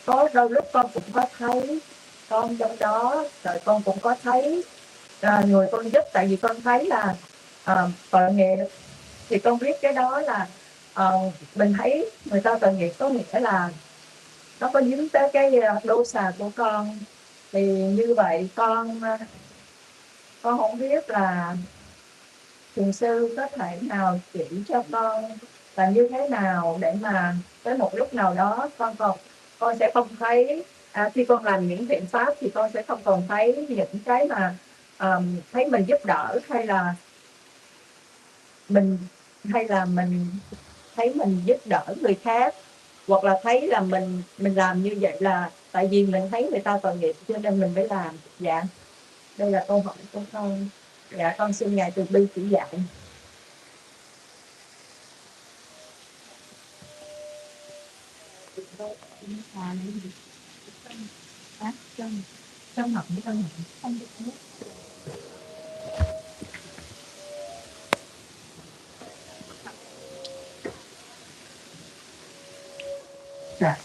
có đôi lúc con cũng có thấy con trong đó, rồi con cũng có thấy người con giúp, tại vì con thấy là tội nghiệp thì con biết cái đó là mình thấy người ta tội nghiệp có nghĩa là nó có dính tới cái đô xà của con. Thì như vậy con không biết là thiền sư có thể nào chỉ cho con là như thế nào để mà tới một lúc nào đó con sẽ không thấy khi con làm những thiện pháp thì con sẽ không còn thấy những cái mà thấy mình giúp đỡ mình hay là mình thấy mình giúp đỡ người khác, hoặc là thấy là mình làm như vậy là tại vì mình thấy người ta tội nghiệp cho nên mình mới làm. Dạ, đây là câu hỏi của con. Dạ, con xin ngài từ bi chỉ dạy. Trong học với con không được nước. Dạ.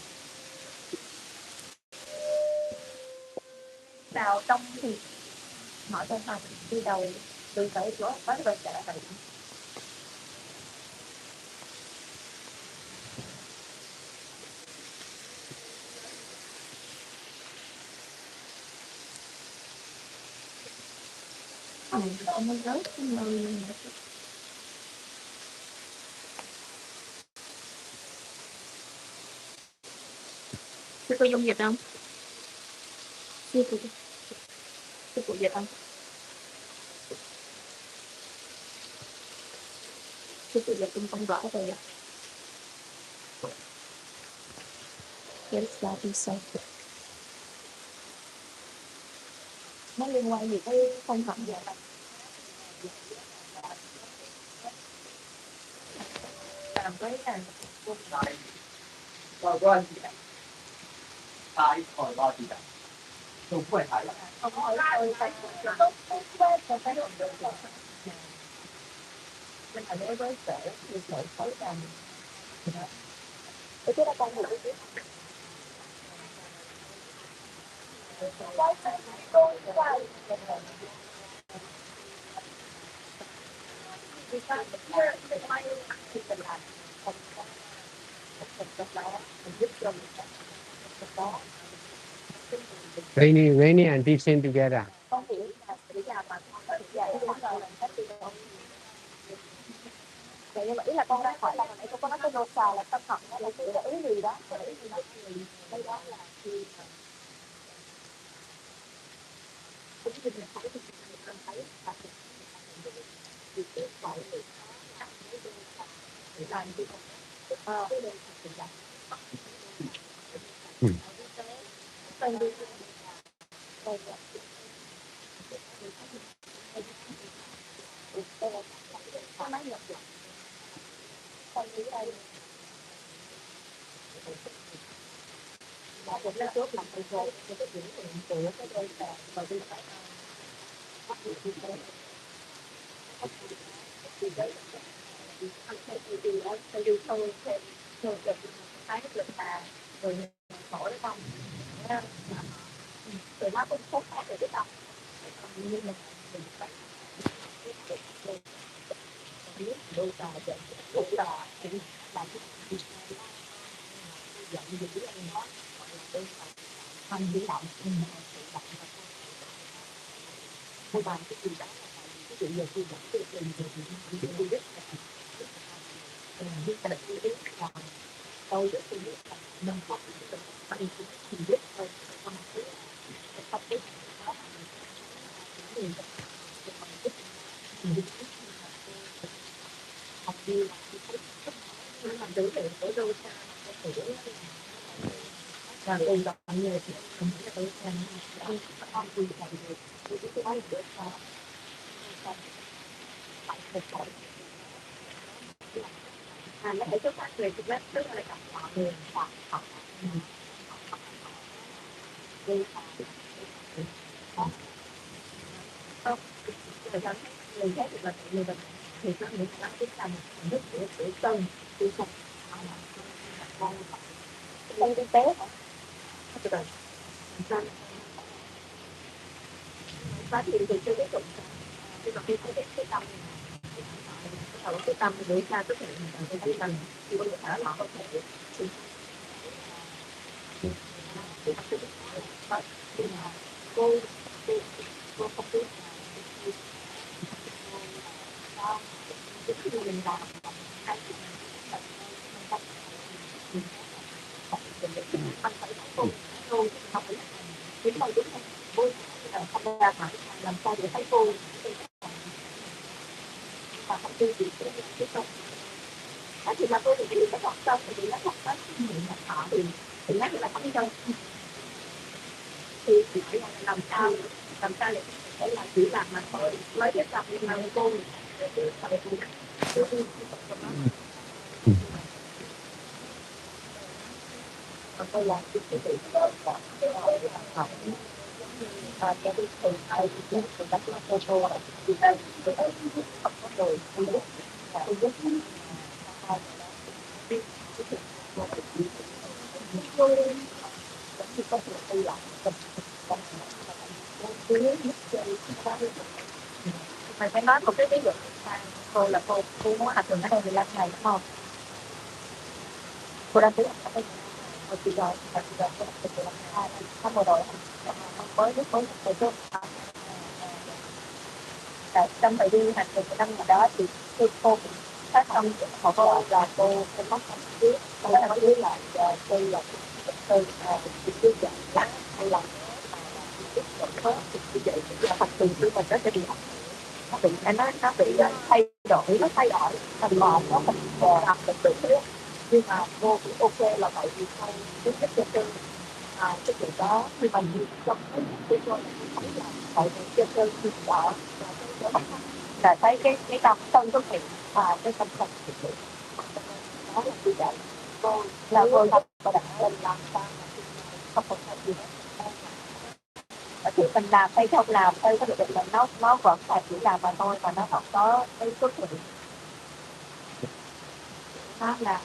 Vào trong thì hỏi con học đi đầu từ tới chỗ bắt đầu trả lại. Ông mới rớt cái người sư cô dung dịch không? Sư cô dịch không? Sư cô dịch không rõ rồi ạ. Yes, that is so. Nó liên quan gì tới phong thẩm vậy này? Làm cái này rồi của anh chị ạ. Tại khỏi lo chị ạ. Đúng rồi phải là không hỏi tôi phải có cái độ được rồi. Mình phải đối với sở thì sở khối làm. Cái đó con hiểu biết. Rainy and teaching together. Vậy nhưng mà ý là con đang hỏi là hồi nãy cô có nói cái đô xà là tâm học là cái ý gì đó, đây đó là thì cũng như mình thấy thì mình thấy là thì cái gọi để làm gì cái đây là đây đi đây là có máy nhập lại con đi đây là một cái chốt làm từ rồi cái điểm của cái đây là và đi phải thì đấy thì đó tôi đi tôi được thấy được là rồi khổ đấy không rồi nó cũng không phải được cái tâm nhưng mà mình phải biết đôi tà chạy đôi tà thì làm cái giận dữ anh nó gọi là đôi tà thanh dữ động nhưng mà tự động và tôi bàn cái gì đó là cái chuyện giờ tôi dẫn tôi tìm thì tôi biết biết là tôi biết là tôi biết là nâng cấp cái bay thì biết tôi không biết không biết đó là mình học đi làm tử lệ của đôi xa và cùng đọc nhiều thì không biết tới xem không có gì phải được cái nói được nó để cho các người thì rất tức là gặp họ người hoặc học đi không người ta người khác thì là người ta thì nó được làm cái tầm nước của chân thì không con kinh tế phát hiện thì chưa biết được nhưng mà khi thấy cái tâm cái đầu cái tâm để ra xuất hiện cái tâm tâm khi có thể họ có thể cô cô không biết cái khi mình làm hay anh phải cô cô không phải kiếm đâu đúng không không ra phải làm sao để thấy cô và không tiêu gì cái công thì là tôi thì cái học xong thì nó học hết mình họ thì nhắc là không đâu thì phải làm sao để là chỉ làm mà thôi lấy cái tập nhưng mà cô tôi làm cái tự học cái từ ai thì các cô thì đây tôi học rồi tôi biết thì có thể tôi làm mày phải nói một cái ví dụ cô là cô muốn học trường ở đây 15 ngày đúng không cô đang biết ở chị rồi cô học trường 15 tháng vừa rồi mới lúc mới từ trước trong thời đi học trường năm ngày đó thì cô cũng phát tâm một cô là cô mất tâm biết cô đã biết là tôi là tôi tôi dạy hay là như vậy là thật sự của mình nó sẽ bị nó bị nó bị thay đổi thành mòn nó mình tập được được nhưng mà cô cũng ok là tại vì không khuyến khích cho tôi cái chuyện đó nhưng mà trong cái cô thấy là tại vì cho tôi thì đó là thấy cái tâm thân của mình và cái tâm thân của mình đó là như vậy cô là cô lập và đặt lên làm sao mà không còn phải gì hết thì mình làm hay không làm thôi có được là nó vẫn là chỉ làm mà thôi mà nó không có cái xuất hiện đó là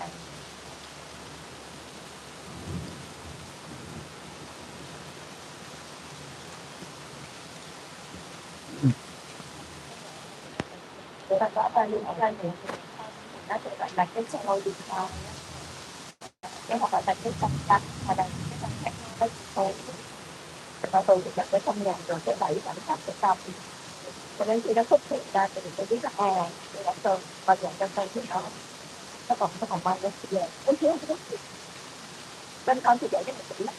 người ta có bao nhiêu ra nhiều nó sẽ gọi là cái xã hội điện thoại cái hoặc là cái tâm tâm mà là cái tâm khác nó thôi và tôi thì đặt cái trong nhà rồi cái đẩy bản thân cái tâm cho nên khi nó xuất hiện ra thì mình sẽ biết là tôi đã tôi và dành cho tôi thì nó còn mang cái gì cái thiếu bên con thì dạy cái mình là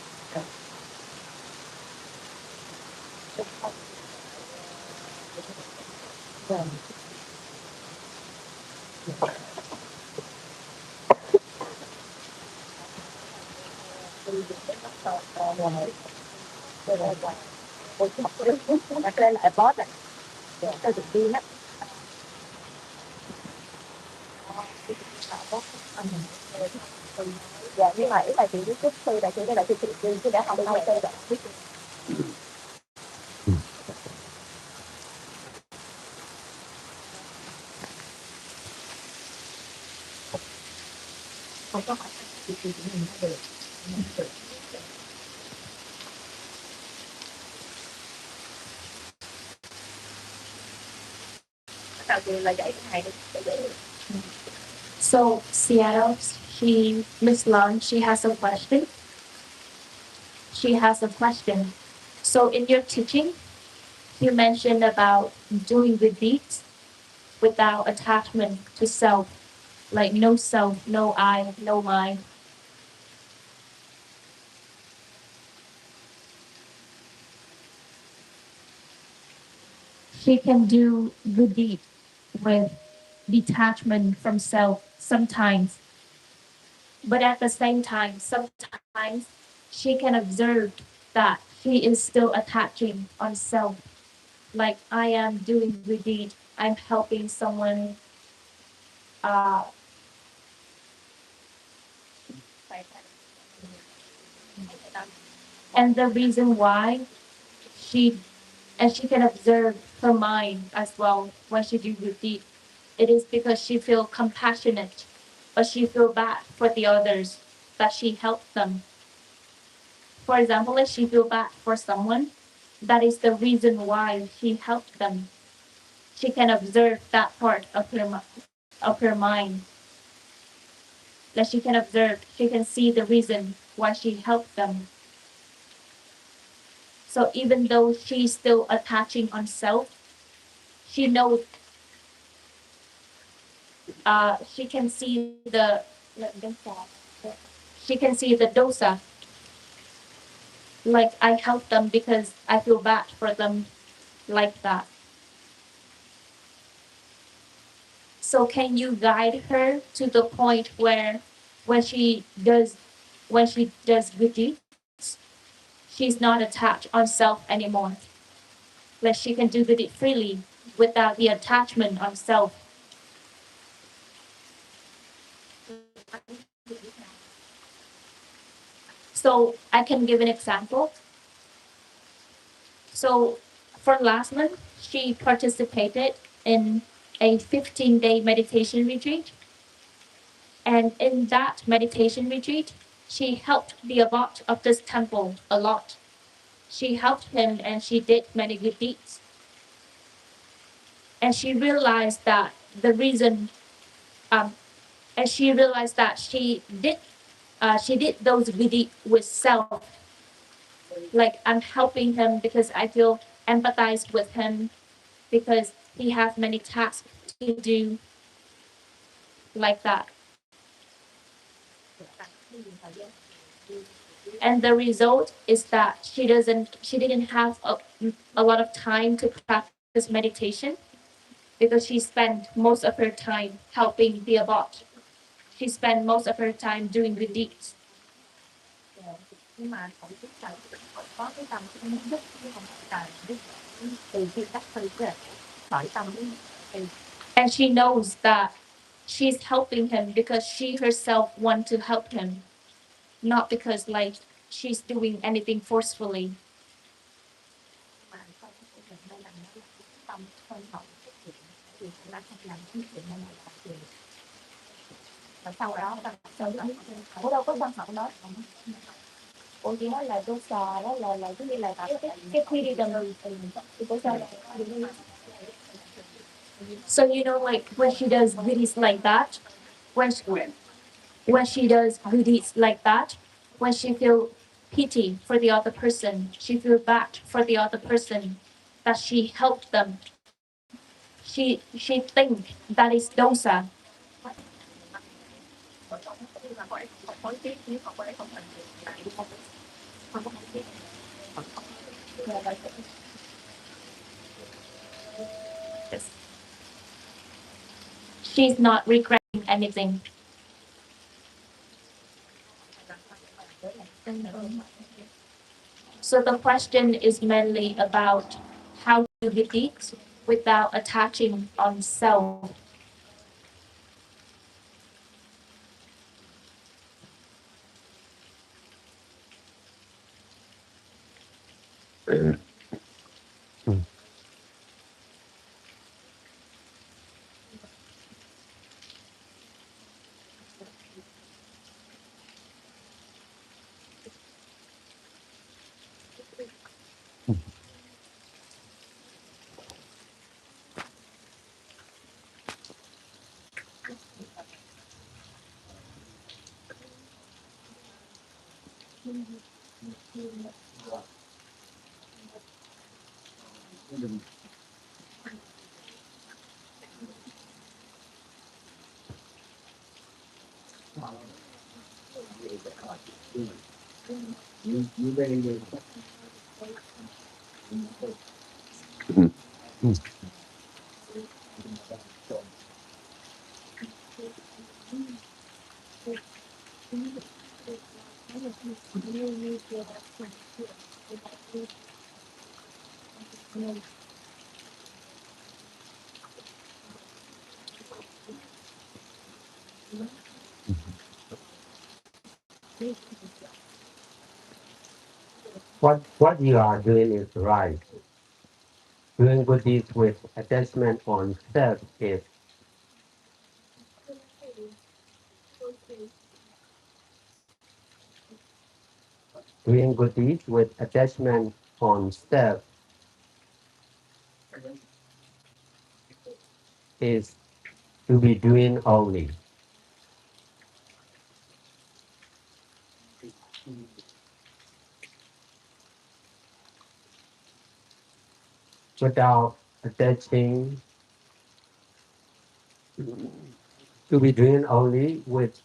rồi tôi cái nó rồi tôi học đặt lên lại boss này để tôi được đi á dạ nhưng mà ý là chị biết sư là chị cái là chị đi chứ đã không ai sư đã biết không có hỏi chị mình được đầu tiên là dạy cái này để So Seattle, Miss Lund, she has a question. She has a question. So in your teaching, you mentioned about doing the deeds without attachment to self, like no self, no I, no mine. She can do the deed with detachment from self sometimes, but at the same time, sometimes she can observe that she is still attaching on self. Like I am doing the deed, I'm helping someone. Uh, and the reason why she and she can observe her mind as well when she do the deed. It is because she feel compassionate, but she feel bad for the others that she helped them. for example, if she feel bad for someone, that is the reason why she helped them. She can observe that part of her mind. That she can observe, she can see the reason why she helped them. So even though she's still attaching on self, she knows she can see the she can see the dosa. Like I help them because I feel bad for them, like that. So can you guide her to the point where when she does good deeds, she's not attached on self anymore. Like she can do good deed freely without the attachment on self. So I can give an example. So for last month, she participated in a 15-day meditation retreat. And in that meditation retreat, she helped the abbot of this temple a lot. She helped him and she did many good deeds. And she realized that the reason, um, and she realized that she did those good deeds with self. Like I'm helping him because I feel empathized with him because he has many tasks to do, like that. And the result is that she didn't have a lot of time to practice meditation because she spent most of her time helping the abbot. She spent most of her time doing good deeds. Nhưng mà thậm chí là có cái tâm cái muốn giúp chứ không phải là giúp từ việc đắc từ cái khởi tâm thì And she knows that she's helping him because she herself wants to help him, not because like she's doing anything forcefully. mà không có thể đây là nó là cái tâm hơi hậu thực hiện thì cũng đã không làm cái chuyện này là chuyện và sau đó ta sau đó ở đâu có quan trọng đó ủa chị nói là tôi sò đó là cái như là cái quy đi đầm thì tôi sao So you know, like when she does goodies like that, when she does goodies like that, when she feel pity for the other person, she feel bad for the other person, that she helped them. She think that is dosa. She's not regretting anything. So the question is mainly about how to do deeds without attaching on self. What you are doing is right. Doing good deeds with attachment on self is doing good deeds with attachment on self is to be doing only. Without attaching, to be doing only with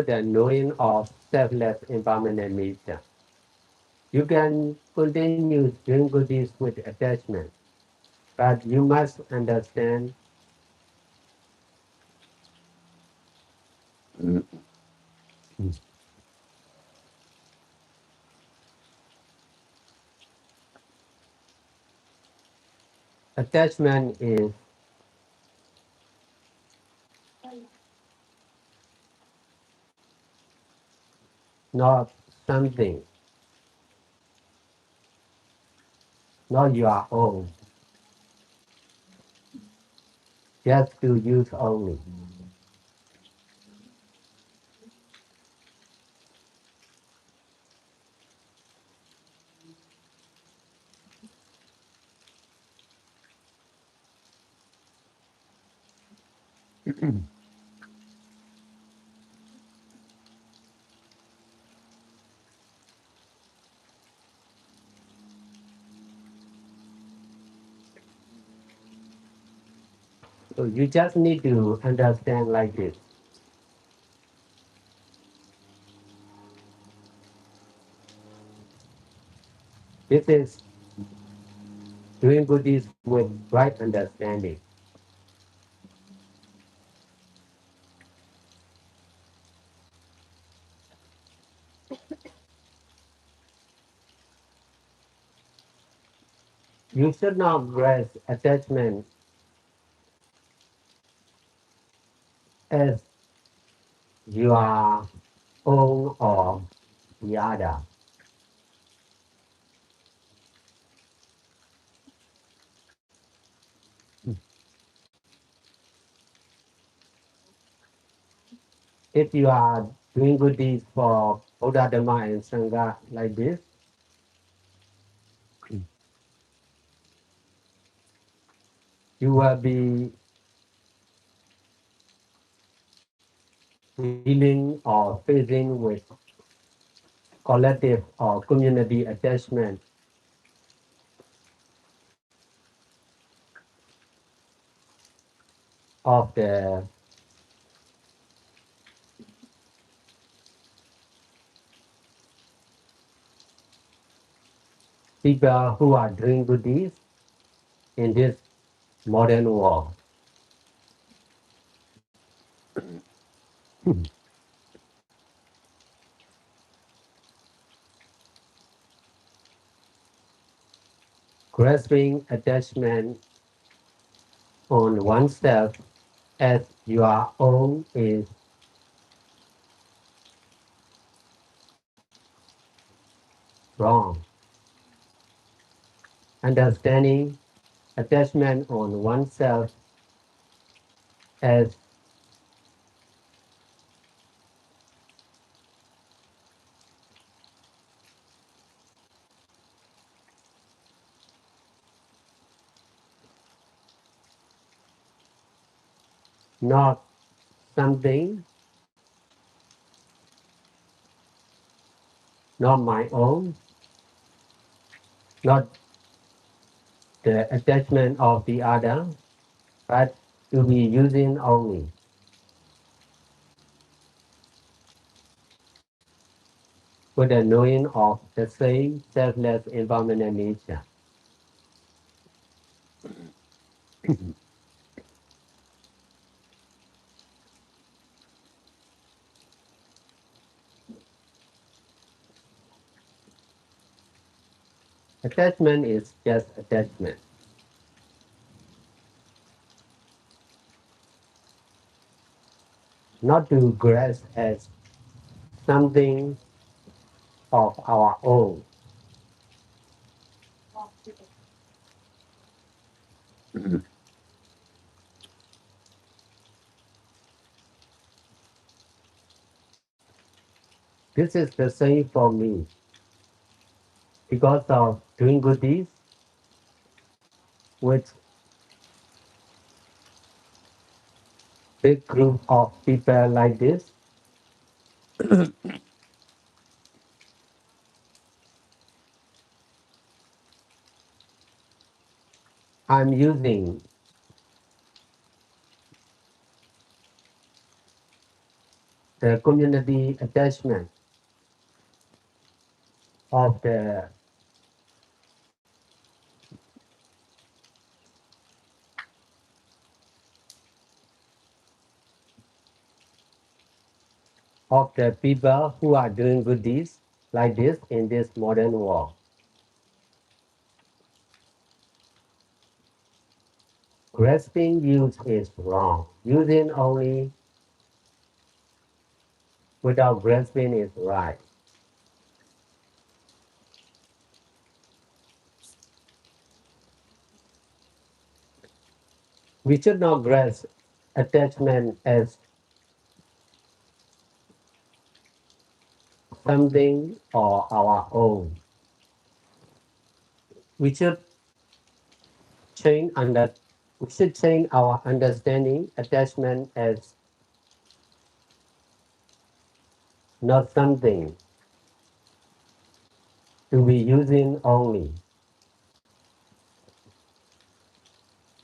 the knowing of selfless impermanent nature. You can continue doing good deeds with attachment, but you must understand attachment is not something, not your own, just to use only. So you just need to understand like this. This is doing good deeds with right understanding. You should not grasp attachment as your own or the other. If you are doing good deeds for Buddha, Dhamma, and Sangha like this, you will be dealing or facing with collective or community attachment of the people who are doing good deeds in this modern world. Grasping attachment on oneself as your own is wrong. Understanding attachment on oneself as not something, not my own, not the attachment of the other, but to be using only with the knowing of the same selfless impermanent nature. Attachment is just attachment. Not to grasp as something of our own. This is the same for me. Because of doing good deeds with big group of people like this, I'm using the community attachment of the people who are doing good deeds like this in this modern world. Grasping use is wrong. Using only without grasping is right. We should not grasp attachment as something or our own. We should change under we should change our understanding attachment as not something to be using only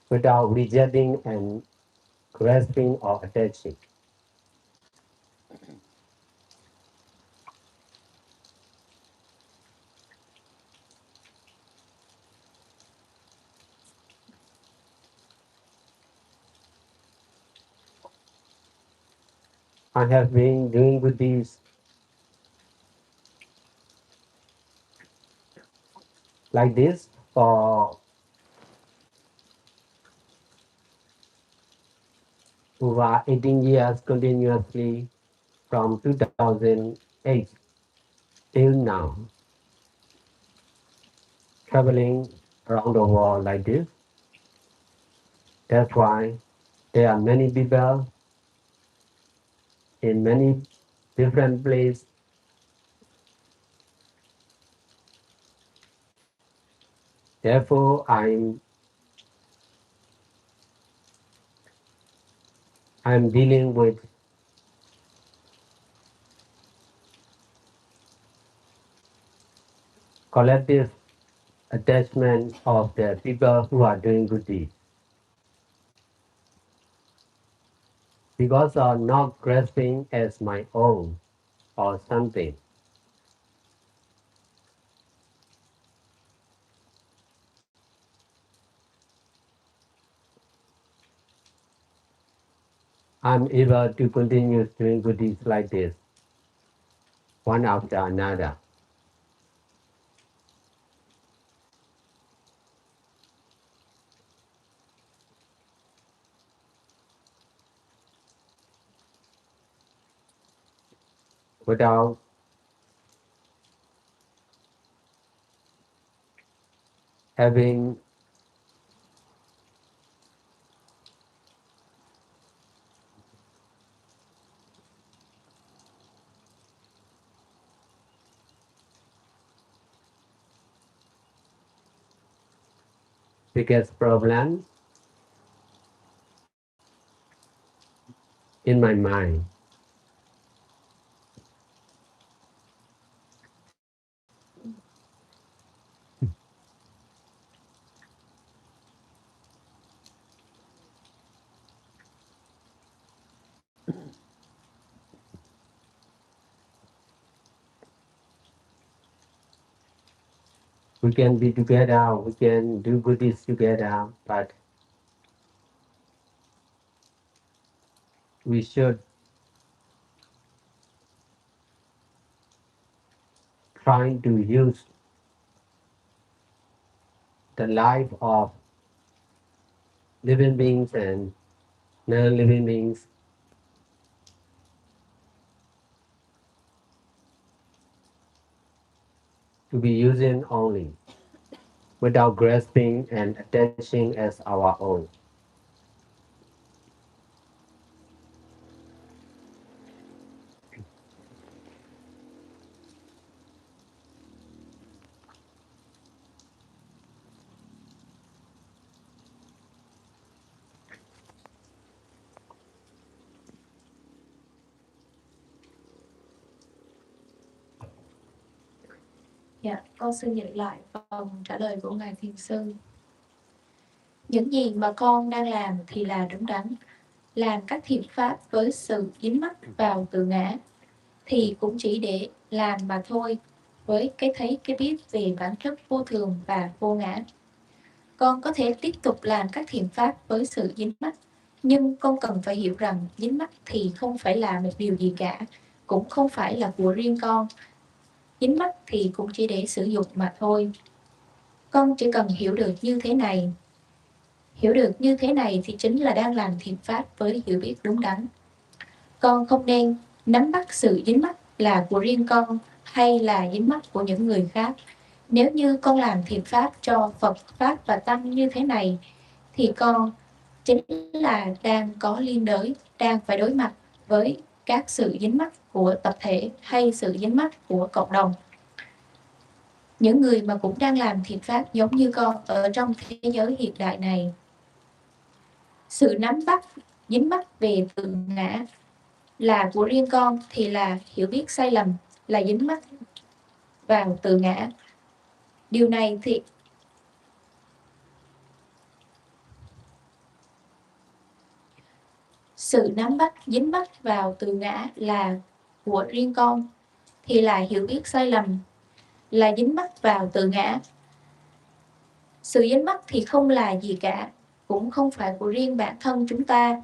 without rejecting and grasping or attaching. I have been doing with these like this for over 18 years continuously from 2008 till now, traveling around the world like this. That's why there are many people in many different places. Therefore, I'm dealing with collective attachment of the people who are doing good deeds because of not grasping as my own or something. I'm able to continue doing good deeds like this, one after another, without having biggest problems in my mind. We can be together, we can do good deeds together, but we should try to use the life of living beings and non-living beings to be using only without grasping and attaching as our own. Dạ, con xin nhận lại phần trả lời của Ngài Thiền Sư. Những gì mà con đang làm thì là đúng đắn. Làm các thiện pháp với sự dính mắc vào tự ngã thì cũng chỉ để làm mà thôi, với cái thấy cái biết về bản chất vô thường và vô ngã. Con có thể tiếp tục làm các thiện pháp với sự dính mắc, nhưng con cần phải hiểu rằng dính mắc thì không phải là một điều gì cả, cũng không phải là của riêng con. Dính mắc thì cũng chỉ để sử dụng mà thôi. Con chỉ cần hiểu được như thế này. Hiểu được như thế này thì chính là đang làm thiện pháp với hiểu biết đúng đắn. Con không nên nắm bắt sự dính mắc là của riêng con hay là dính mắc của những người khác. Nếu như con làm thiện pháp cho Phật, Pháp và Tăng như thế này, thì con chính là đang có liên đới, đang phải đối mặt với các sự dính mắc của tập thể hay sự dính mắc của cộng đồng. Những người mà cũng đang làm thiện pháp giống như con ở trong thế giới hiện đại này. Sự nắm bắt, dính mắc về tự ngã là của riêng con thì là hiểu biết sai lầm, là dính mắc vào tự ngã. Điều này thì sự nắm bắt, dính mắc vào tự ngã là của riêng con thì là hiểu biết sai lầm, là dính mắc vào tự ngã. Sự dính mắc thì không là gì cả, cũng không phải của riêng bản thân chúng ta,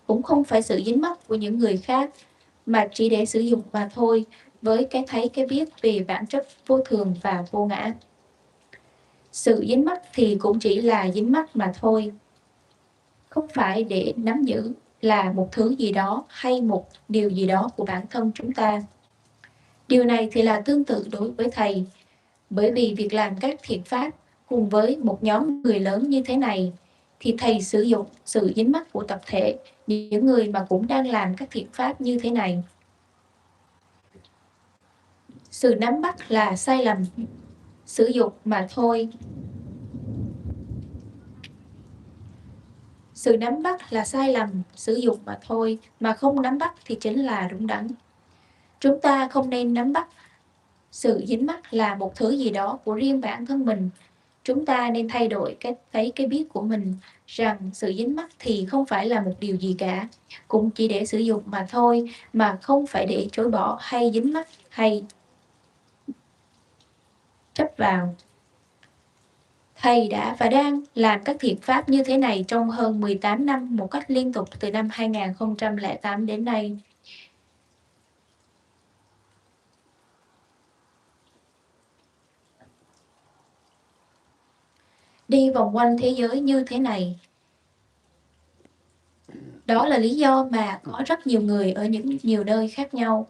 cũng không phải sự dính mắc của những người khác, mà chỉ để sử dụng mà thôi, với cái thấy cái biết về bản chất vô thường và vô ngã. Sự dính mắc thì cũng chỉ là dính mắc mà thôi, không phải để nắm giữ là một thứ gì đó hay một điều gì đó của bản thân chúng ta. Điều này thì là tương tự đối với Thầy, bởi vì việc làm các thiện pháp cùng với một nhóm người lớn như thế này, thì Thầy sử dụng sự dính mắc của tập thể, những người mà cũng đang làm các thiện pháp như thế này. Sự nắm bắt là sai lầm, sử dụng mà thôi. Sự nắm bắt là sai lầm, sử dụng mà thôi, mà không nắm bắt thì chính là đúng đắn. Chúng ta không nên nắm bắt sự dính mắc là một thứ gì đó của riêng bản thân mình. Chúng ta nên thay đổi cái biết của mình rằng sự dính mắc thì không phải là một điều gì cả, cũng chỉ để sử dụng mà thôi, mà không phải để chối bỏ hay dính mắc hay chấp vào. Thầy đã và đang làm các thiện pháp như thế này trong hơn 18 năm một cách liên tục từ năm 2008 đến nay. Đi vòng quanh thế giới như thế này. Đó là lý do mà có rất nhiều người ở nhiều nơi khác nhau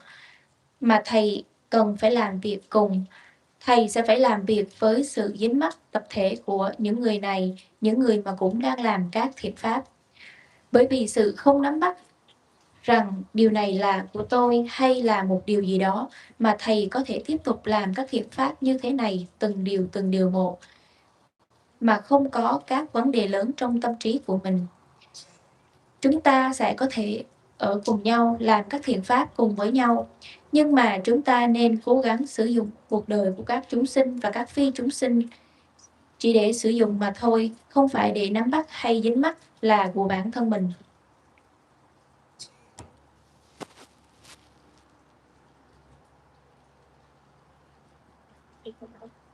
mà thầy cần phải làm việc cùng. Thầy sẽ phải làm việc với sự dính mắc tập thể của những người này, những người mà cũng đang làm các thiện pháp. Bởi vì sự không nắm bắt rằng điều này là của tôi hay là một điều gì đó, mà thầy có thể tiếp tục làm các thiện pháp như thế này từng điều một, mà không có các vấn đề lớn trong tâm trí của mình. Chúng ta sẽ có thể ở cùng nhau làm các thiện pháp cùng với nhau, nhưng mà chúng ta nên cố gắng sử dụng cuộc đời của các chúng sinh và các phi chúng sinh chỉ để sử dụng mà thôi, không phải để nắm bắt hay dính mắc là của bản thân mình.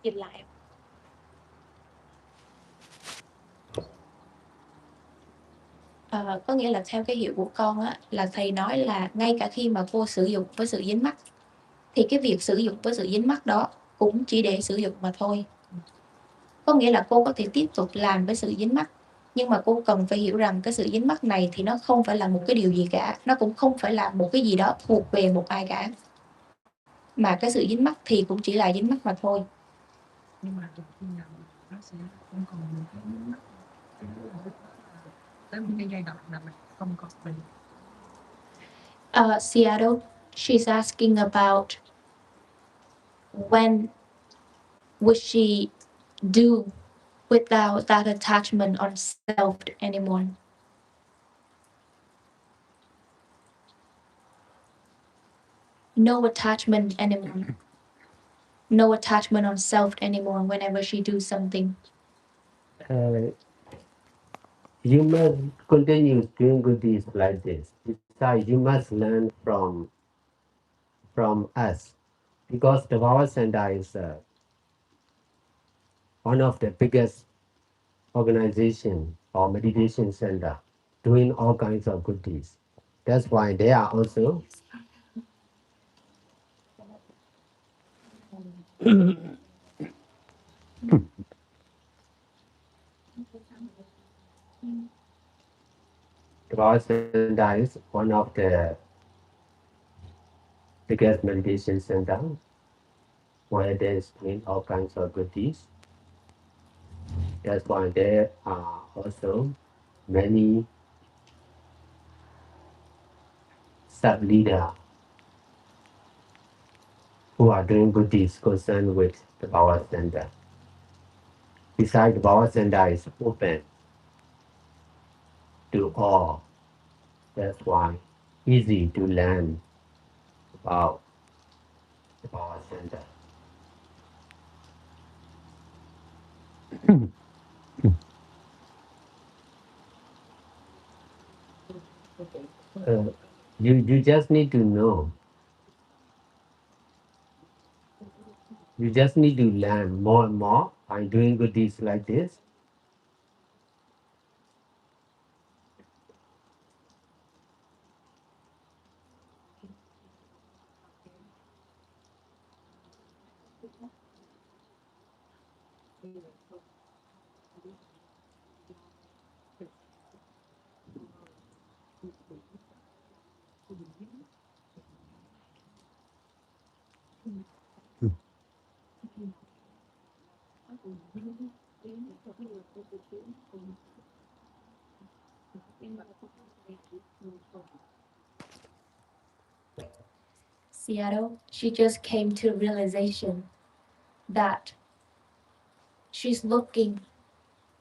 Dịch lại. Có nghĩa là theo cái hiểu của con á, là thầy nói là ngay cả khi mà cô sử dụng với sự dính mắc thì cái việc sử dụng với sự dính mắc đó cũng chỉ để sử dụng mà thôi. Có nghĩa là cô có thể tiếp tục làm với sự dính mắc, nhưng mà cô cần phải hiểu rằng cái sự dính mắc này thì nó không phải là một cái điều gì cả, nó cũng không phải là một cái gì đó thuộc về một ai cả, mà cái sự dính mắc thì cũng chỉ là dính mắc mà thôi. nhưng mà từ khi nào nó sẽ không còn những cái nước mắt, cái lúc đó là tới một cái giai đoạn là mình không còn mình. Seattle, she's asking about when would she do without that attachment on self anymore. No attachment anymore. No attachment on self anymore whenever she do something. You must continue doing good deeds like this. Besides, you must learn from us, because the Baba Center is one of the biggest organization or meditation center doing all kinds of good deeds. That's why they are also the Baba Center is one of the biggest meditation center where there's doing all kinds of good deeds. That's why there are also many sub leader who are doing good deeds concerned with the Power Center. Besides, the Power Center is open to all. That's why easy to learn about the Power Center. Uh, you just need to know. You just need to learn more and more by doing good deeds like this. Seattle, she just came to realization that she's looking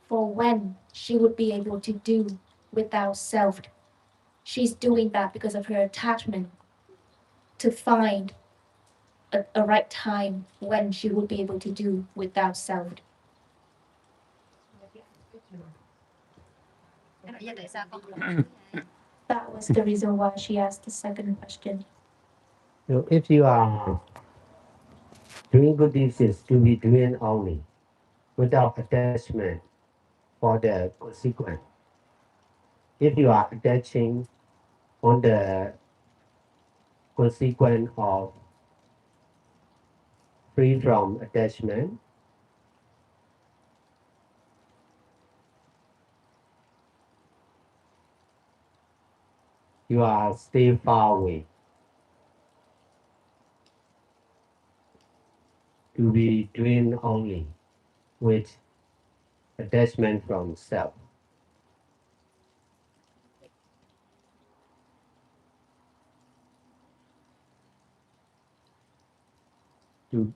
for when she would be able to do without self. She's doing that because of her attachment to find a right time when she would be able to do without self. That was the reason why she asked the second question. So if you are doing good deeds, is to be doing only without attachment for the consequence. If you are attaching on the consequence of free from attachment, you are stay far away. To be doing only with attachment from self. To,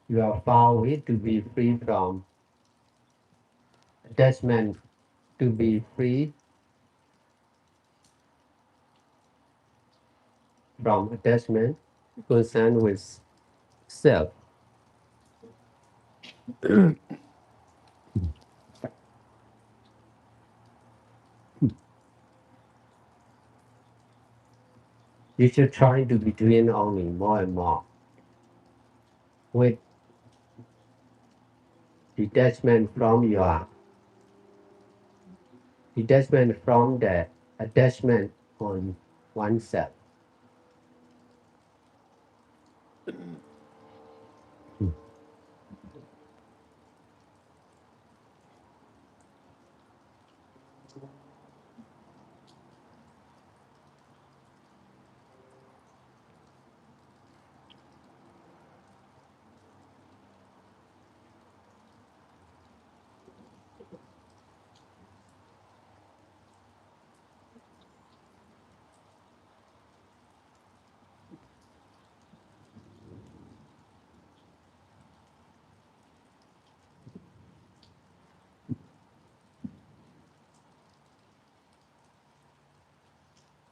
you are far away to be free from attachment, to be free from attachment concerned with self. You should try to be doing only more and more with detachment from your detachment from the attachment on oneself.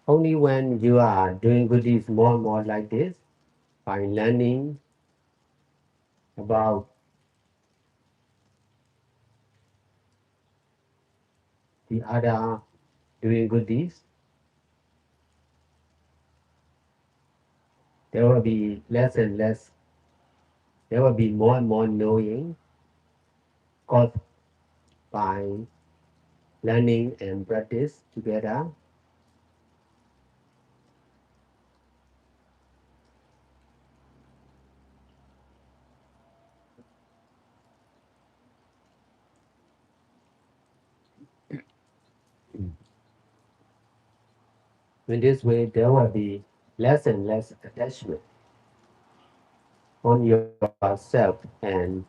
Only when you are doing good deeds more and more like this, by learning about the other doing good deeds, there will be less and less, there will be more and more knowing caused by learning and practice together. In this way, there will be less and less attachment on yourself and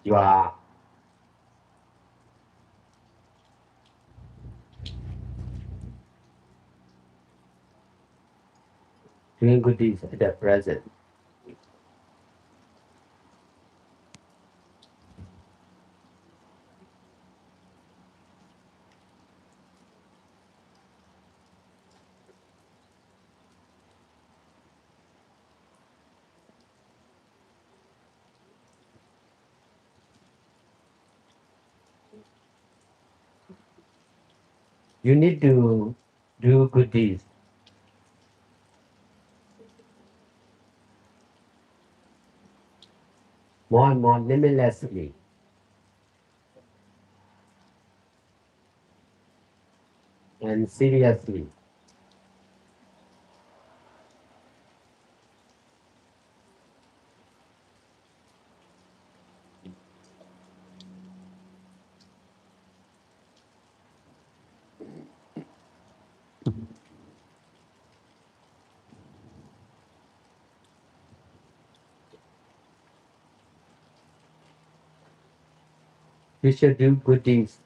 your doing good deeds at the present. You need to do good deeds more and more limitlessly. And seriously. You should do good deeds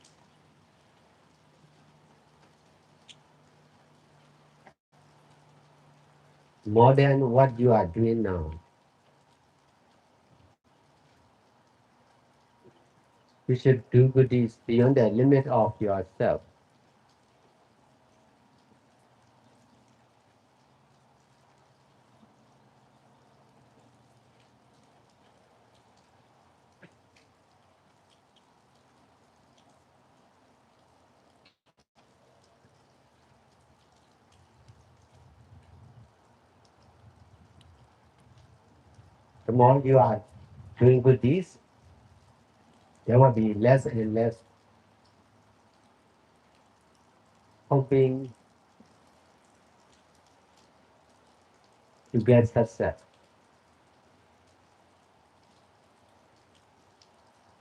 more than what you are doing now. You should do good deeds beyond the limit of yourself. The more you are doing good deeds, there will be less and less hoping to get success.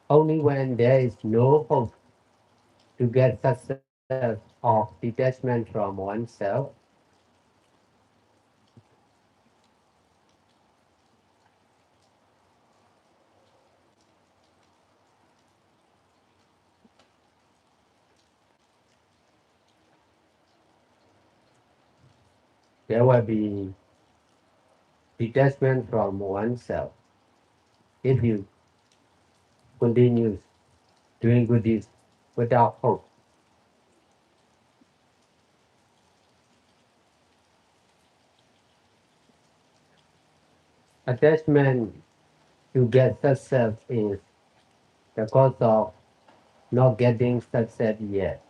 Only when there is no hope to get success or detachment from oneself, there will be detachment from oneself. If you continue doing good deeds without hope, attachment to get success is the cause of not getting success yet.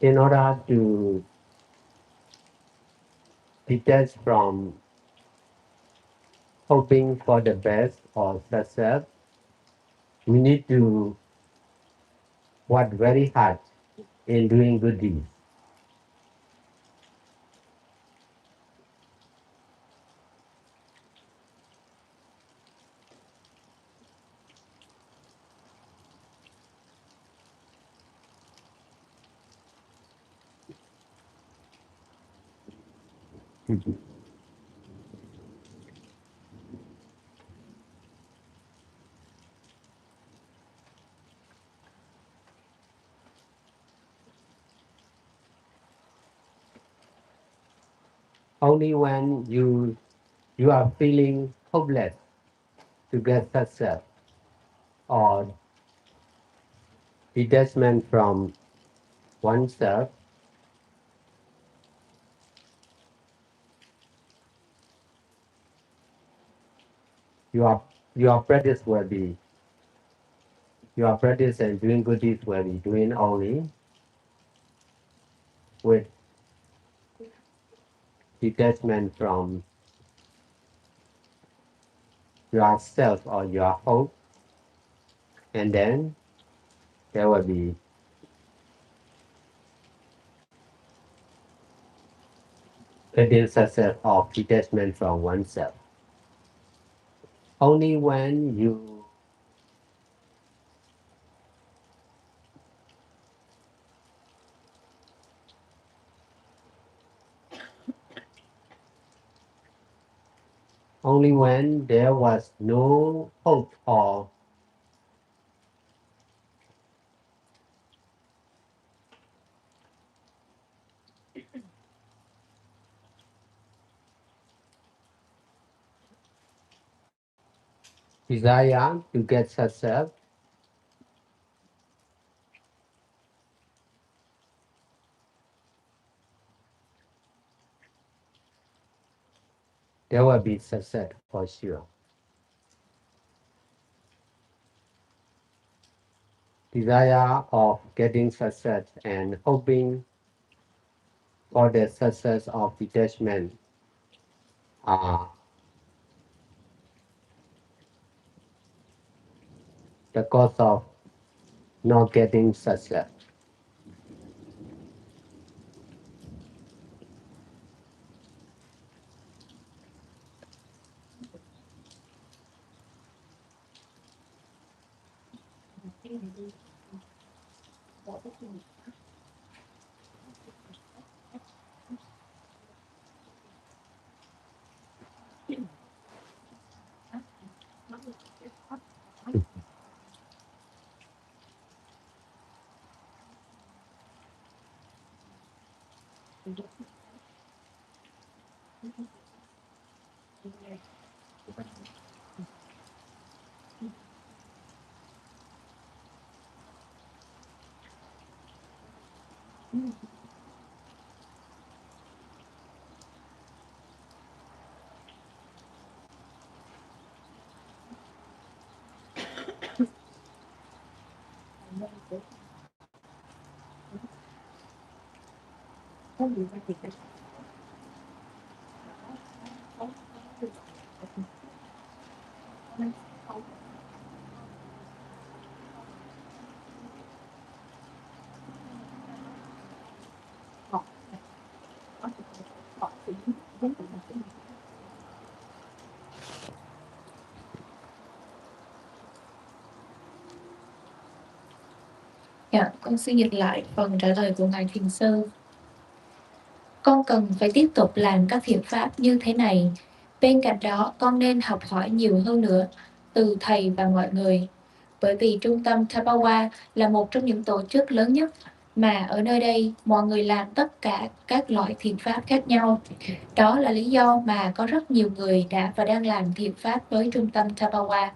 In order to detach from hoping for the best or success, we need to work very hard in doing good deeds. Only when you you are feeling hopeless to get success or detachment from oneself, your practice will be, your practice and doing good deeds will be doing only with detachment from yourself or your hope, and then there will be a success of detachment from oneself. Only when you only when there was no hope or desire to get success, there will be success for sure. Desire of getting success and hoping for the success of detachment are the cause of not getting success. Dạ, con xin dịch lại phần trả lời của Ngài Thiền Sư. Con cần phải tiếp tục làm các thiện pháp như thế này. Bên cạnh đó, con nên học hỏi nhiều hơn nữa từ Thầy và mọi người. Bởi vì trung tâm Tapawa là một trong những tổ chức lớn nhất mà ở nơi đây mọi người làm tất cả các loại thiện pháp khác nhau. Đó là lý do mà có rất nhiều người đã và đang làm thiện pháp với trung tâm Tapawa.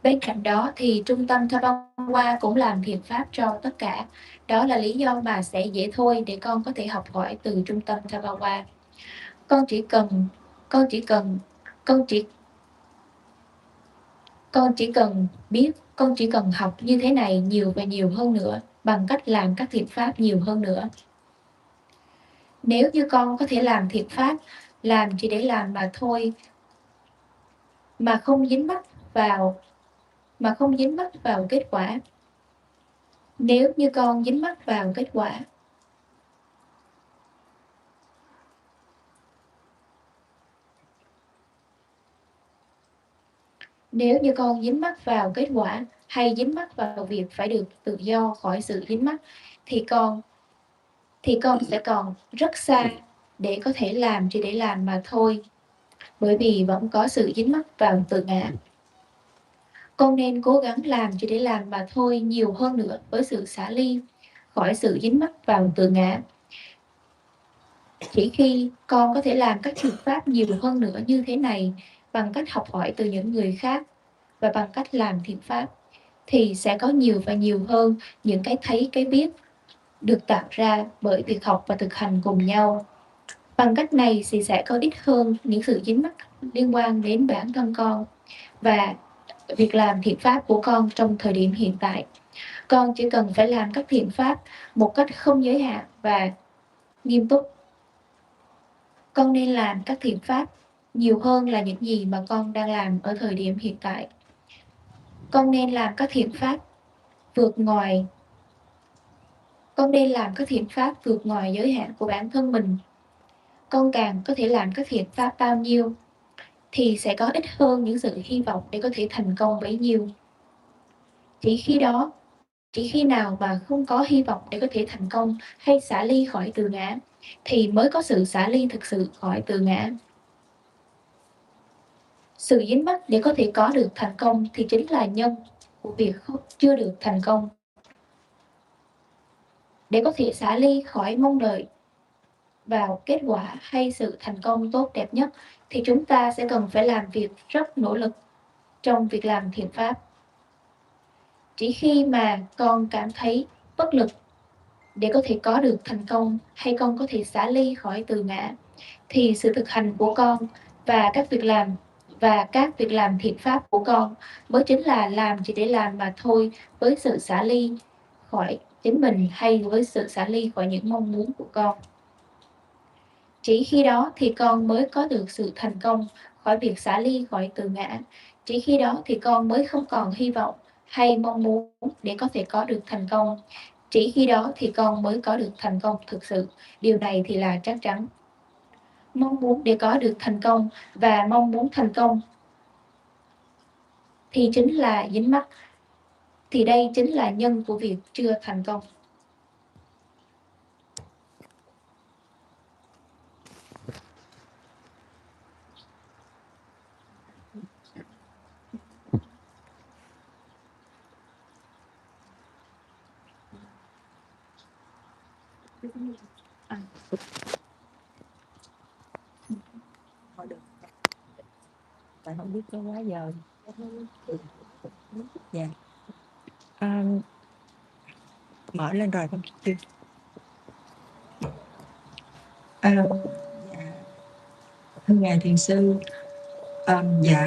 Bên cạnh đó thì trung tâm Tapawa cũng làm thiện pháp cho tất cả. Đó là lý do mà sẽ dễ thôi để con có thể học hỏi từ trung tâm Tapawa. Con chỉ cần học như thế này nhiều và nhiều hơn nữa bằng cách làm các thiện pháp nhiều hơn nữa. Nếu như con có thể làm thiện pháp, làm chỉ để làm mà thôi, mà không dính mắc vào kết quả. Nếu như con dính mắc vào kết quả, nếu như con dính mắc vào kết quả hay dính mắc vào việc phải được tự do khỏi sự dính mắc thì con sẽ còn rất xa để có thể làm chỉ để làm mà thôi, bởi vì vẫn có sự dính mắc vào tự ngã. Con nên cố gắng làm chỉ để làm mà thôi nhiều hơn nữa với sự xả ly khỏi sự dính mắc vào tự ngã. Chỉ khi con có thể làm các thiện pháp nhiều hơn nữa như thế này bằng cách học hỏi từ những người khác và bằng cách làm thiện pháp, thì sẽ có nhiều và nhiều hơn những cái thấy cái biết được tạo ra bởi việc học và thực hành cùng nhau. Bằng cách này thì sẽ có ít hơn những sự dính mắc liên quan đến bản thân con và việc làm thiện pháp của con trong thời điểm hiện tại. Con chỉ cần phải làm các thiện pháp một cách không giới hạn và nghiêm túc. Con nên làm các thiện pháp nhiều hơn là những gì mà con đang làm ở thời điểm hiện tại. Con nên làm các thiện pháp vượt ngoài giới hạn của bản thân mình. Con càng có thể làm các thiện pháp bao nhiêu thì sẽ có ít hơn những sự hy vọng để có thể thành công bấy nhiêu. Chỉ khi nào mà không có hy vọng để có thể thành công hay xả ly khỏi tự ngã thì mới có sự xả ly thực sự khỏi tự ngã. Sự dính mắc để có thể có được thành công thì chính là nhân của việc chưa được thành công. Để có thể xả ly khỏi mong đợi vào kết quả hay sự thành công tốt đẹp nhất thì chúng ta sẽ cần phải làm việc rất nỗ lực trong việc làm thiện pháp. Chỉ khi mà con cảm thấy bất lực để có thể có được thành công hay con có thể xả ly khỏi tự ngã thì sự thực hành của con và các việc làm thiện pháp của con mới chính là làm chỉ để làm mà thôi, với sự xả ly khỏi chính mình hay với sự xả ly khỏi những mong muốn của con. Chỉ khi đó thì con mới có được sự thành công khỏi việc xả ly khỏi tự ngã. Chỉ khi đó thì con mới không còn hy vọng hay mong muốn để có thể có được thành công. Chỉ khi đó thì con mới có được thành công thực sự. Điều này thì là chắc chắn. Mong muốn để có được thành công và mong muốn thành công thì chính là dính mắc. Thì đây chính là nhân của việc chưa thành công. Hỏi được. Tại không biết có quá giờ. Dạ. Mở lên rồi không chị? Dạ. Thưa ngài thiền sư, dạ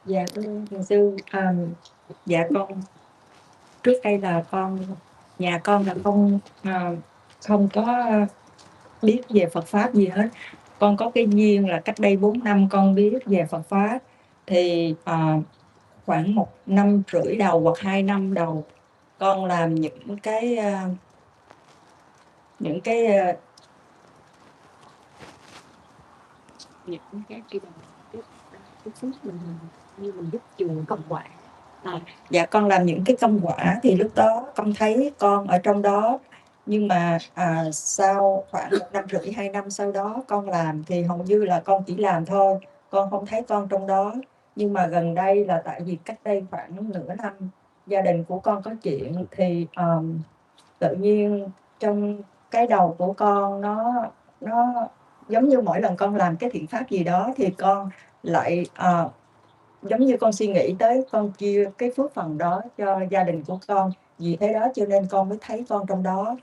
dạ thưa thiền sư, dạ con trước đây là nhà con là không có biết về Phật pháp gì hết. Con có cái duyên là cách đây 4 năm con biết về Phật pháp, thì khoảng 1 năm rưỡi đầu hoặc 2 năm đầu con làm những cái phước mình như mình giúp chùa công quả. Dạ con làm những cái công quả thì lúc đó con thấy con ở trong đó, nhưng mà sau khoảng 1 năm rưỡi 2 năm sau đó con làm thì hầu như là con chỉ làm thôi, con không thấy con trong đó. Nhưng mà gần đây là tại vì cách đây khoảng nửa năm gia đình của con có chuyện, thì tự nhiên trong cái đầu của con nó giống như mỗi lần con làm cái thiện pháp gì đó thì con lại giống như con suy nghĩ tới con chia cái phước phần đó cho gia đình của con, vì thế đó cho nên con mới thấy con trong đó.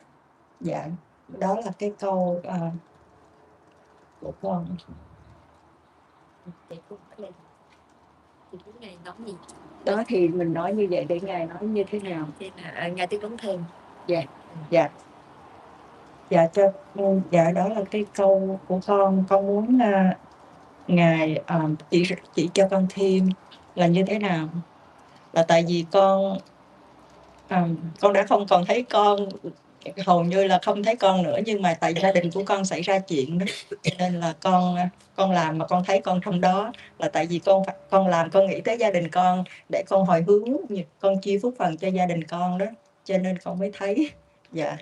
Dạ, đó là cái câu của con. Đó thì mình nói như vậy để ngài nói như thế nào? Ngài tư vấn thêm. Dạ, dạ. Dạ đó là cái câu của con muốn ngài chỉ cho con thêm là như thế nào. Là tại vì con đã không còn thấy con hầu như là không thấy con nữa, nhưng mà tại gia đình của con xảy ra chuyện đó, cho nên là con làm mà con thấy con trong đó là tại vì con làm con nghĩ tới gia đình con để con hồi hướng, con chia phúc phần cho gia đình con đó, cho nên con mới thấy. Dạ.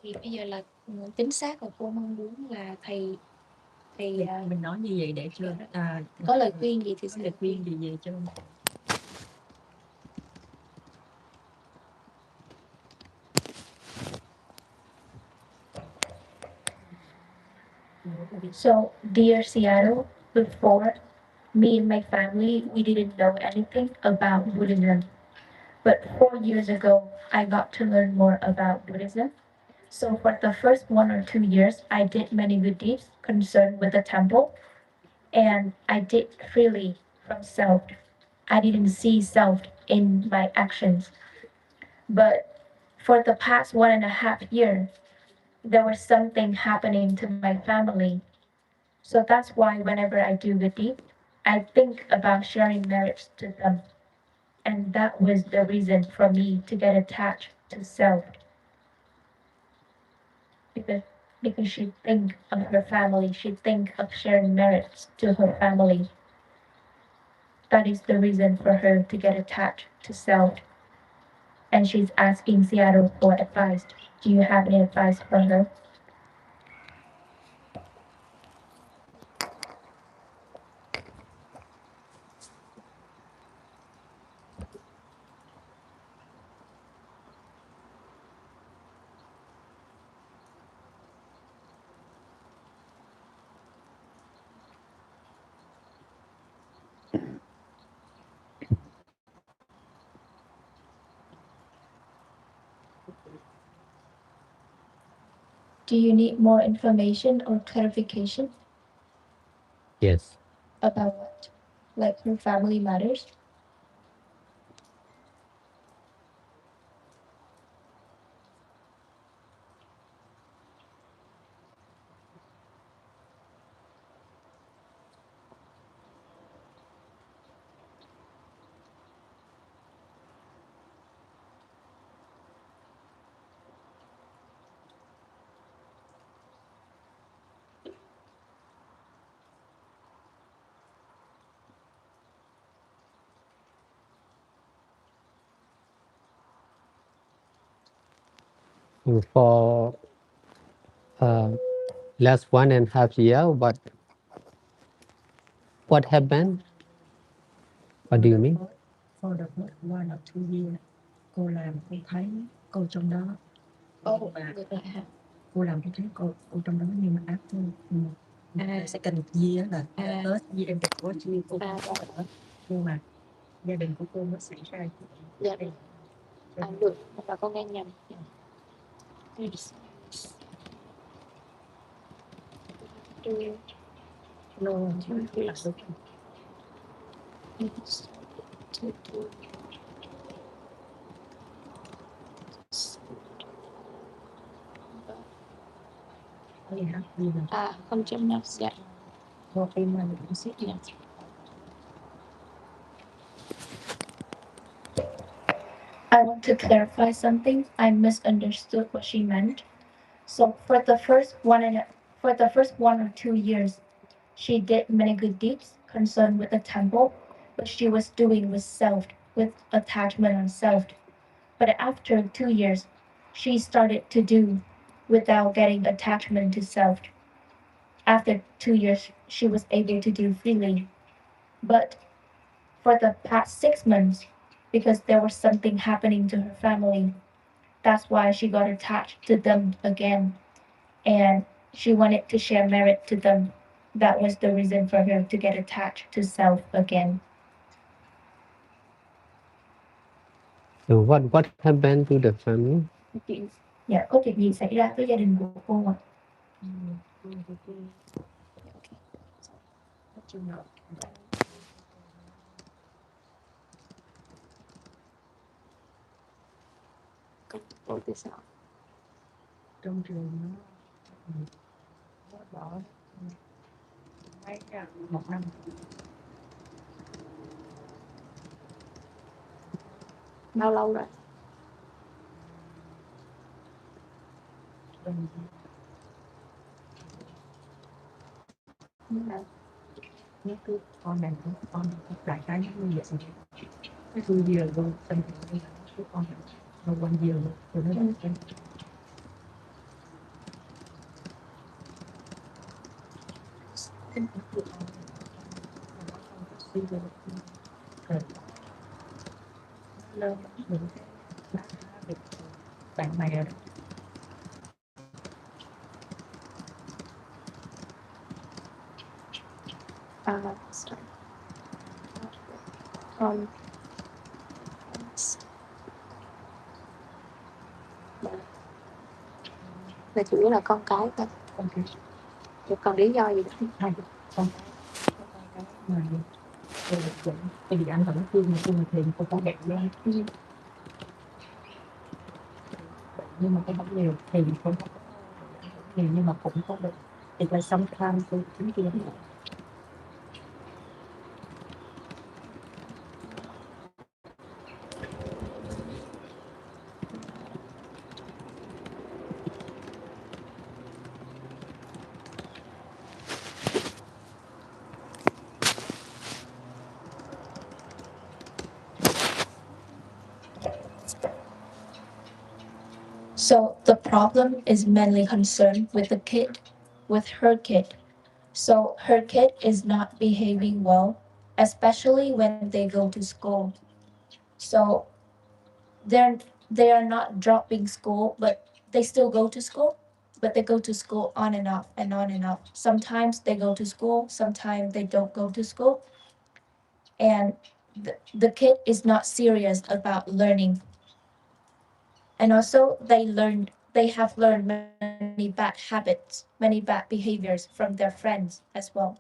Thì bây giờ là chính xác là cô mong muốn là thầy Mình nói như vậy để cho có lời khuyên gì thì có lời khuyên gì về cho So, dear Seattle, before me and my family, we didn't know anything about Buddhism. But 4 years ago, I got to learn more about Buddhism. So, for the first 1 or 2 years, I did many good deeds concerned with the temple, and I did freely from self. I didn't see self in my actions. But for the past 1.5 years, there was something happening to my family. So that's why whenever I do good deed, I think about sharing merits to them. And that was the reason for me to get attached to self. Because she think of her family, she think of sharing merits to her family. That is the reason for her to get attached to self. And she's asking Seattle for advice. Do you have any advice for her? Do you need more information or clarification? Yes. About what? Like her family matters? For last 1.5 year, what happened? What do you mean? For the first 1 or 2 years, cô làm cô thấy cô trong đó. Ngược lại hả? Cô làm cô thấy cô trong đó, nhưng mà after second year là third year em có chia cô nhưng mà gia đình của cô nó xảy ra chuyện. Dạ. Được, và con nghe nhầm. No, Không chấm nhau. Dạ. Thôi em mà cũng xích nha. I want to clarify something. I misunderstood what she meant. So for the first 1 or 2 years, she did many good deeds concerned with the temple, but she was doing with self, with attachment on self. But after 2 years, she started to do without getting attachment to self. After 2 years, she was able to do freely. But for the past 6 months, because there was something happening to her family, that's why she got attached to them again. And she wanted to share merit to them. That was the reason for her to get attached to self again. So what happened to the family? Dạ, có chuyện gì xảy ra với gia đình của cô ạ? Trong trường bỏ mấy một năm. Bao lâu rồi? Nó cứ con này con đại cái nó như vậy. Cái tôi giờ luôn tâm trạng cái con này nó quanh giờ rồi nó lên những cái bạn bè Sorry. Um, là chủ yếu là con cái thôi. con kia Còn lý do gì nữa? hai con cái mà rồi dẫn tại vì anh vẫn thương mà thương thì con có đẹp lên nhưng mà cái không nhiều thì không có nhiều nhưng mà cũng có được thì là sometimes tôi chính kia So the problem is mainly concerned with the kid, with her kid. So her kid is not behaving well, especially when they go to school. So they are not dropping school, but they still go to school. But they go to school on and off and on and off. Sometimes they go to school, sometimes they don't go to school. And the kid is not serious about learning. And also they have learned many bad habits, many bad behaviors from their friends as well.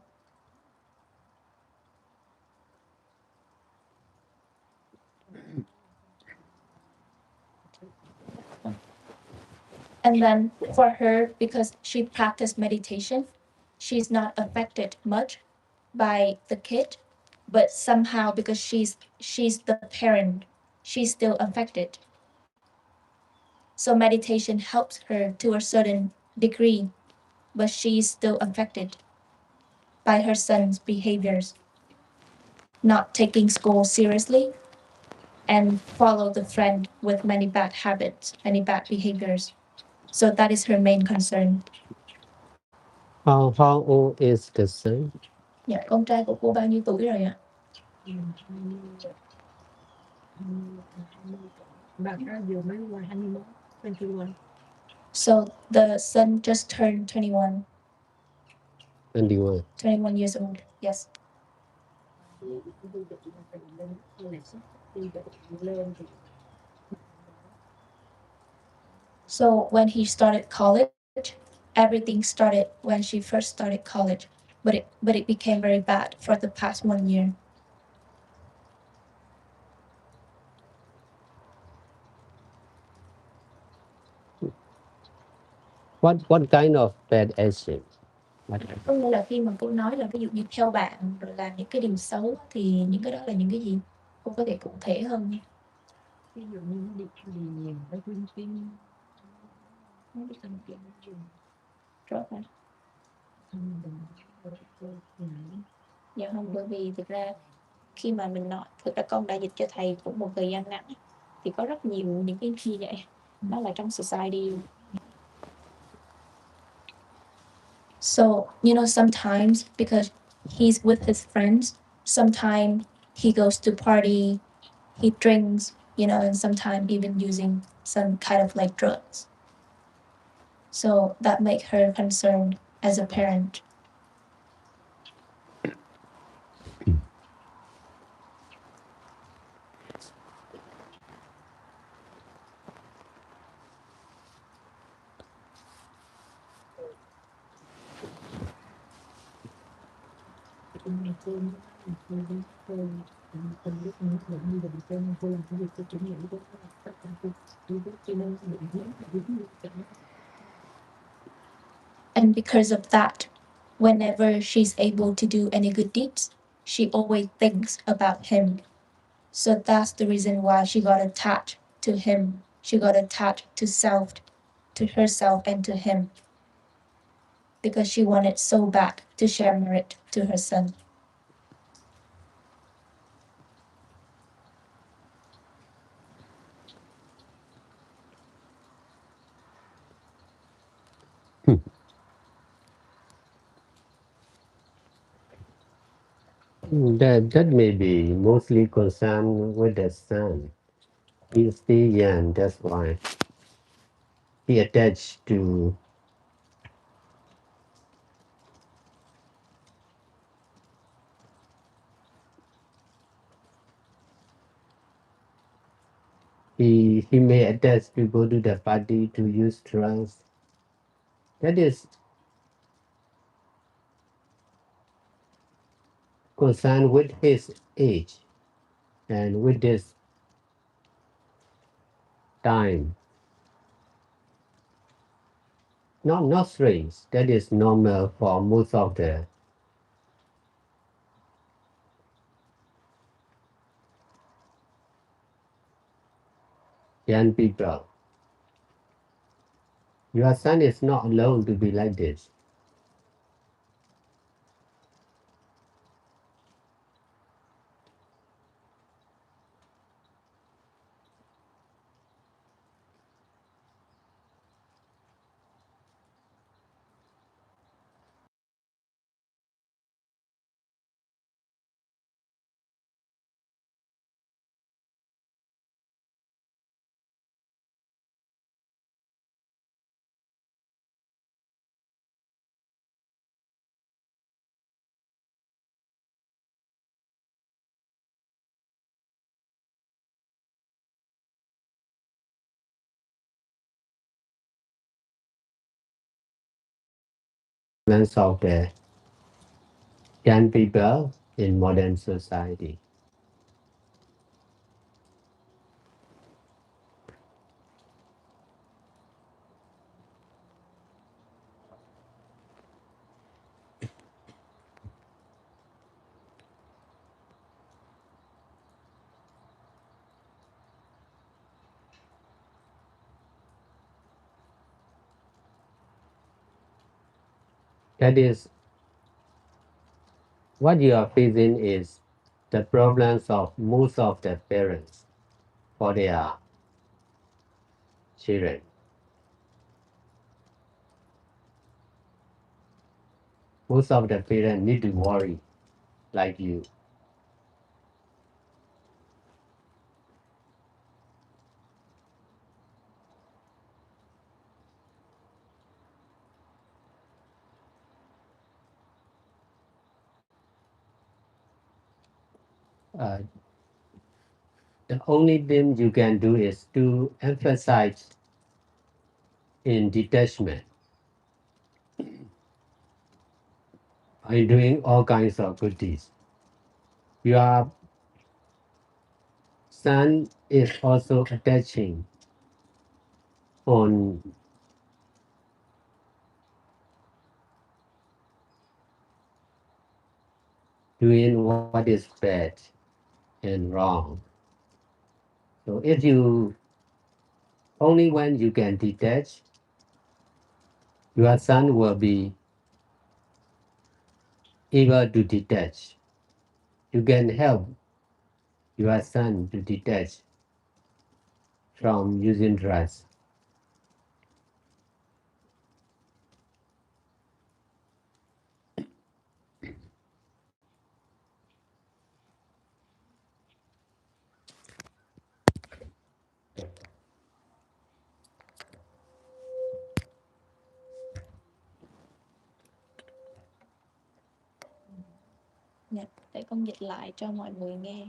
And then for her, because she practiced meditation, she's not affected much by the kid, but somehow because she's the parent, she's still affected. So meditation helps her to a certain degree, but she's still affected by her son's behaviors, not taking school seriously, and follow the friend with many bad habits, many bad behaviors. So that is her main concern. How old is the son? Dạ, con trai của cô bao nhiêu tuổi rồi ạ? bạn ra vừa mới qua 21 21 So the son just turned 21, 21. 21 years old. Yes. So when he started college, everything started when she first started college, but it became very bad for the past 1 year. What kind of bad action? Có nghĩa là khi mà cô nói là ví dụ như theo bạn rồi làm những cái điều xấu thì những cái đó là những cái gì? Cô có thể cụ thể hơn không? ví dụ như nó đi nhiều cái quyên phim nó đi tầm tiền Rõ ràng. Dạ không, bởi vì thực ra khi mà mình nói, thực ra con đã dịch cho thầy cũng một thời gian ngắn thì có rất nhiều những cái như vậy, đó là trong society. So, you know, sometimes because he's with his friends, sometimes he goes to party, he drinks, you know, and sometimes even using some kind of like drugs. So that make her concerned as a parent. And because of that, whenever she's able to do any good deeds, she always thinks about him. So that's the reason why she got attached to him. She got attached to self, to herself and to him. Because she wanted so bad to share merit to her son. That may be mostly concerned with the son. He's still young, that's why he attached to he may attach to go to the party to use drugs. That is concerned with his age and with this time. Not strange. That is normal for most of the young people. Your son is not alone to be like this. Of the young people in modern society. That is what you are facing is the problems of most of the parents for their children. Most of the parents need to worry like you. Uh, the only thing you can do is to emphasize in detachment by doing all kinds of good deeds. Your son is also attaching on doing what is bad and wrong. So if you only when you can detach, your son will be able to detach. You can help your son to detach from using drugs. Để con dịch lại cho mọi người nghe.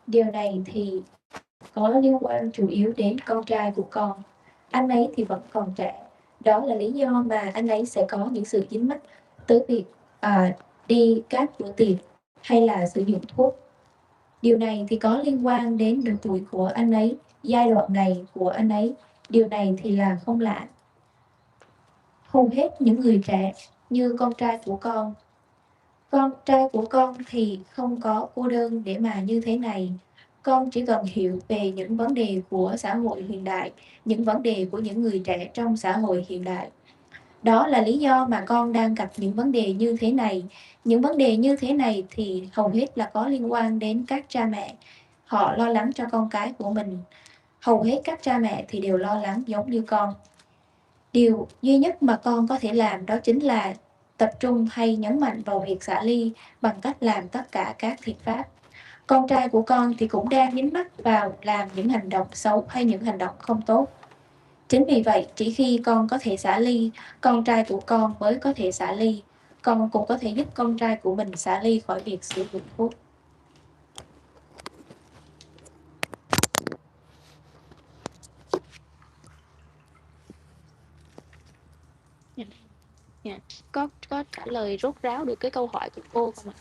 Điều này thì có liên quan chủ yếu đến con trai của con. Anh ấy thì vẫn còn trẻ. Đó là lý do mà anh ấy sẽ có những sự dính mắc tới việc đi các bữa tiệc hay là sử dụng thuốc. Điều này thì có liên quan đến độ tuổi của anh ấy, giai đoạn này của anh ấy. Điều này thì là không lạ. hầu hết những người trẻ như con trai của con. Con trai của con thì không có cô đơn để mà như thế này. Con chỉ cần hiểu về những vấn đề của xã hội hiện đại, những vấn đề của những người trẻ trong xã hội hiện đại. Đó là lý do mà con đang gặp những vấn đề như thế này. Những vấn đề như thế này thì hầu hết là có liên quan đến các cha mẹ. Họ lo lắng cho con cái của mình. Hầu hết các cha mẹ thì đều lo lắng giống như con. Điều duy nhất mà con có thể làm đó chính là tập trung hay nhấn mạnh vào việc xả ly bằng cách làm tất cả các thiện pháp. Con trai của con thì cũng đang dính mắc vào làm những hành động xấu hay những hành động không tốt. Chính vì vậy, chỉ khi con có thể xả ly, con trai của con mới có thể xả ly. Con cũng có thể giúp con trai của mình xả ly khỏi việc sử dụng thuốc. Có trả lời rốt ráo được cái câu hỏi của cô không ạ?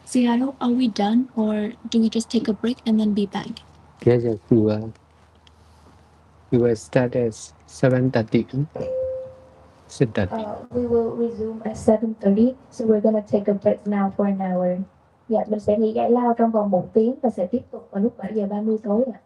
Seattle, are we done or do we just take a break and then be back? Yes, yes, we will start at 7:30. 6:30. We will resume at 7:30, so we're gonna take a break now for an hour. Dạ, mình sẽ nghỉ giải lao trong vòng 1 tiếng và sẽ tiếp tục vào lúc 7:30 tối ạ.